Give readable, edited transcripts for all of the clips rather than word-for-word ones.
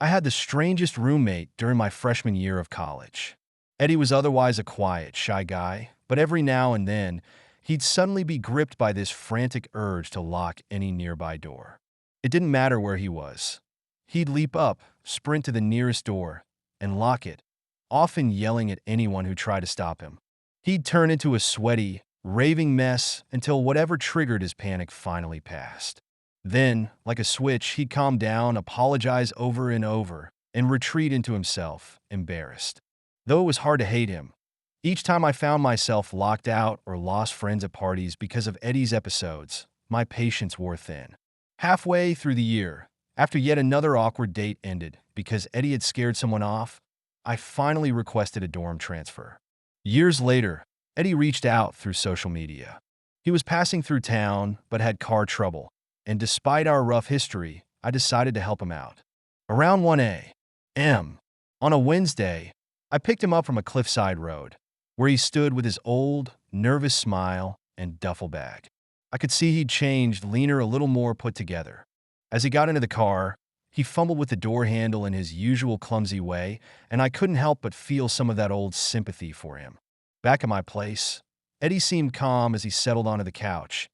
I had the strangest roommate during my freshman year of college. Eddie was otherwise a quiet, shy guy, but every now and then, he'd suddenly be gripped by this frantic urge to lock any nearby door. It didn't matter where he was. He'd leap up, sprint to the nearest door, and lock it, often yelling at anyone who tried to stop him. He'd turn into a sweaty, raving mess until whatever triggered his panic finally passed. Then, like a switch, he'd calm down, apologize over and over, and retreat into himself, embarrassed. Though it was hard to hate him, each time I found myself locked out or lost friends at parties because of Eddie's episodes, my patience wore thin. Halfway through the year, after yet another awkward date ended because Eddie had scared someone off, I finally requested a dorm transfer. Years later, Eddie reached out through social media. He was passing through town but had car trouble, and despite our rough history, I decided to help him out. Around 1 a.m. on a Wednesday, I picked him up from a cliffside road, where he stood with his old, nervous smile and duffel bag. I could see he'd changed, leaner, a little more put together. As he got into the car, he fumbled with the door handle in his usual clumsy way, and I couldn't help but feel some of that old sympathy for him. Back at my place, Eddie seemed calm as he settled onto the couch,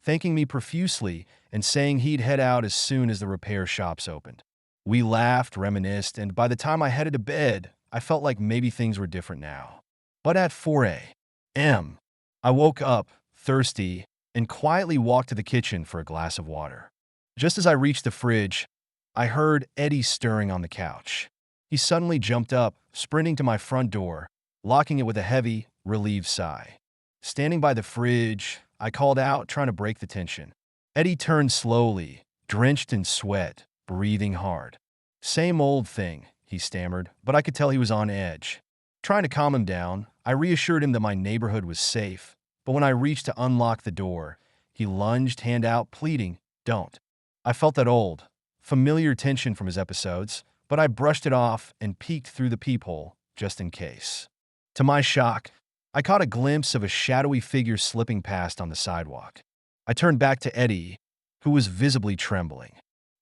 thanking me profusely and saying he'd head out as soon as the repair shops opened. We laughed, reminisced, and by the time I headed to bed, I felt like maybe things were different now. But at 4 a.m., I woke up, thirsty, and quietly walked to the kitchen for a glass of water. Just as I reached the fridge, I heard Eddie stirring on the couch. He suddenly jumped up, sprinting to my front door, locking it with a heavy, relieved sigh. Standing by the fridge, I called out, trying to break the tension. Eddie turned slowly, drenched in sweat, breathing hard. "Same old thing," he stammered, but I could tell he was on edge. Trying to calm him down, I reassured him that my neighborhood was safe, but when I reached to unlock the door, he lunged, hand out, pleading, "Don't." I felt that old, familiar tension from his episodes, but I brushed it off and peeked through the peephole, just in case. To my shock, I caught a glimpse of a shadowy figure slipping past on the sidewalk. I turned back to Eddie, who was visibly trembling.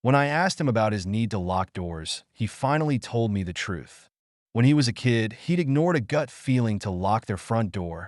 When I asked him about his need to lock doors, he finally told me the truth. When he was a kid, he'd ignored a gut feeling to lock their front door,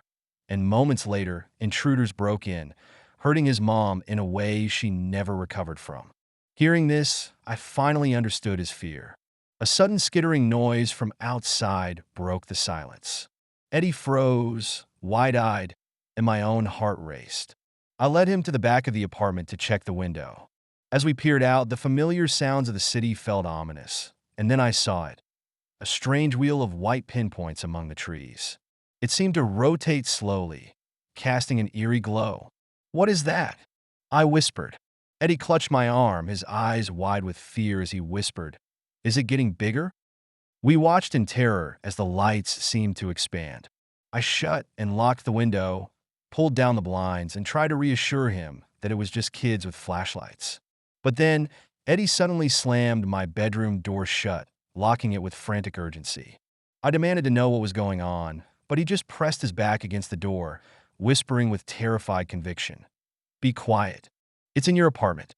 and moments later, intruders broke in, hurting his mom in a way she never recovered from. Hearing this, I finally understood his fear. A sudden skittering noise from outside broke the silence. Eddie froze, wide-eyed, and my own heart raced. I led him to the back of the apartment to check the window. As we peered out, the familiar sounds of the city felt ominous, and then I saw it. A strange wheel of white pinpoints among the trees. It seemed to rotate slowly, casting an eerie glow. "What is that?" I whispered. Eddie clutched my arm, his eyes wide with fear as he whispered, "Is it getting bigger?" We watched in terror as the lights seemed to expand. I shut and locked the window, pulled down the blinds, and tried to reassure him that it was just kids with flashlights. But then, Eddie suddenly slammed my bedroom door shut, locking it with frantic urgency. I demanded to know what was going on, but he just pressed his back against the door, whispering with terrified conviction, "Be quiet. It's in your apartment."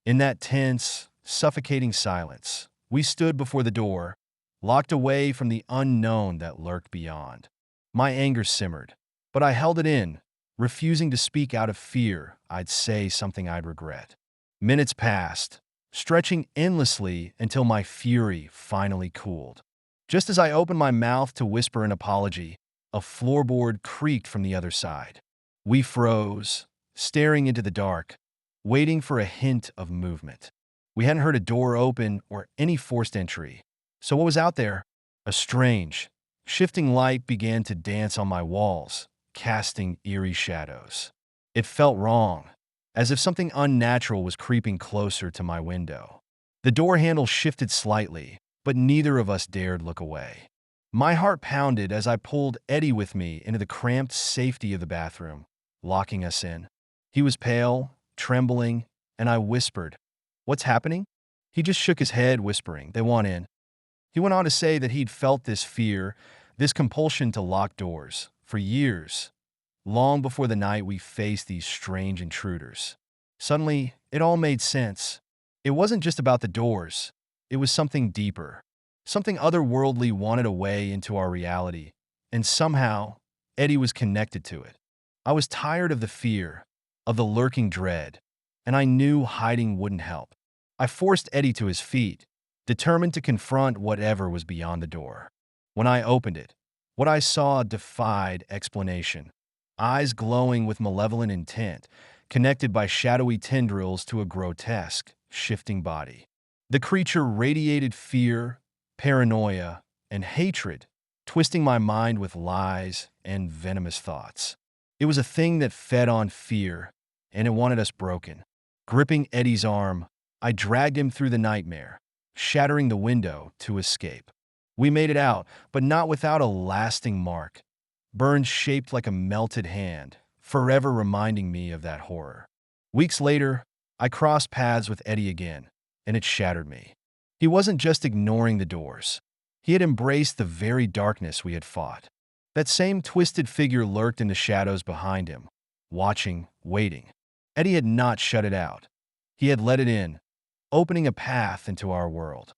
In that tense, suffocating silence, we stood before the door, locked away from the unknown that lurked beyond. My anger simmered, but I held it in, refusing to speak out of fear I'd say something I'd regret. Minutes passed, stretching endlessly until my fury finally cooled. Just as I opened my mouth to whisper an apology, a floorboard creaked from the other side. We froze, staring into the dark, waiting for a hint of movement. We hadn't heard a door open or any forced entry. So what was out there? A strange, shifting light began to dance on my walls, casting eerie shadows. It felt wrong, as if something unnatural was creeping closer to my window. The door handle shifted slightly, but neither of us dared look away. My heart pounded as I pulled Eddie with me into the cramped safety of the bathroom, locking us in. He was pale, trembling, and I whispered, "What's happening?" He just shook his head, whispering, "They want in." He went on to say that he'd felt this fear, this compulsion to lock doors, for years, long before the night we faced these strange intruders. Suddenly, it all made sense. It wasn't just about the doors. It was something deeper, something otherworldly wanted a way into our reality, and somehow, Eddie was connected to it. I was tired of the fear, of the lurking dread, and I knew hiding wouldn't help. I forced Eddie to his feet, determined to confront whatever was beyond the door. When I opened it, what I saw defied explanation. Eyes glowing with malevolent intent, connected by shadowy tendrils to a grotesque, shifting body. The creature radiated fear, paranoia, and hatred, twisting my mind with lies and venomous thoughts. It was a thing that fed on fear, and it wanted us broken. Gripping Eddie's arm, I dragged him through the nightmare, shattering the window to escape. We made it out, but not without a lasting mark. Burns shaped like a melted hand, forever reminding me of that horror. Weeks later, I crossed paths with Eddie again, and it shattered me. He wasn't just ignoring the doors. He had embraced the very darkness we had fought. That same twisted figure lurked in the shadows behind him, watching, waiting. Eddie had not shut it out. He had let it in, opening a path into our world.